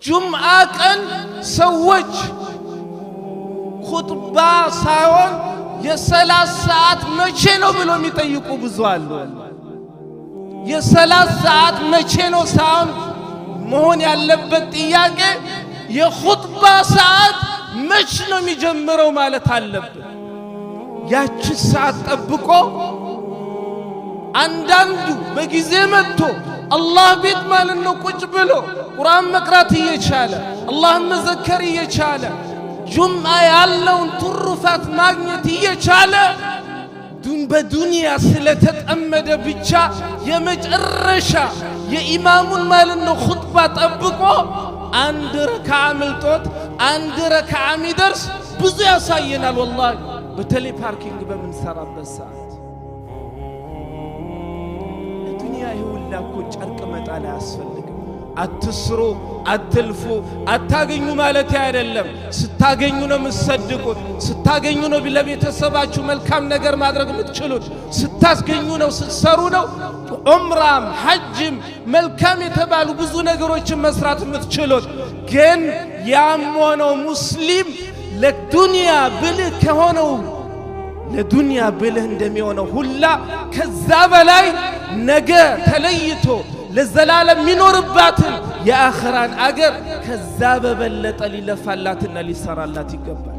ጁምዓ ቀን ሰዎች ኹጥባ ሳይሆን የሰላት ሰዓት መቼ ነው ብሎ የሚጠይቁ ብዙ አሉ። የሰላት ሰዓት መቼ ነው ሳይሆን መሆን ያለበት ጥያቄ የኹጥባ ሰዓት መቼ ነው የሚጀምረው ማለት አለበት። ያቺ ሰዓት ጠብቆ አንዳንዱ በጊዜ መጥቶ አላህ ቤት ማለት ነው ቁጭ ብሎ ቁርአን መቅራት እየቻለ አላህን መዘከር እየቻለ ጁምዓ ያለውን ትሩፋት ማግኘት እየቻለ በዱንያ ስለተጠመደ ብቻ የመጨረሻ የኢማሙን ማለት ነው ኹጥባ ጠብቆ አንድ ረካዓ ምልጦት አንድ ረካዓ ሚደርስ ብዙ ያሳየናል። ወላሂ በተለይ ፓርኪንግ በምንሰራበት ሰዓት ዱንያ ይሁላ እኮ ጨርቅ መጣል አያስፈልግም። አትስሩ፣ አትልፉ፣ አታገኙ ማለት አይደለም። ስታገኙ ነው የምትሰድቁት፣ ስታገኙ ነው ለቤተሰባችሁ መልካም ነገር ማድረግ የምትችሉት፣ ስታገኙ ነው ስትሰሩ ነው ዑምራም ሐጅም መልካም የተባሉ ብዙ ነገሮችን መስራት የምትችሉት። ግን ያም ሆነው ሙስሊም ለዱንያ ብልህ ከሆነው ለዱንያ ብልህ እንደሚሆነው ሁላ ከዛ በላይ ነገ ተለይቶ ለዘላለም ሚኖርባትን የአኺራን አገር ከዛ በበለጠ ሊለፋላትና ሊሰራላት ይገባል።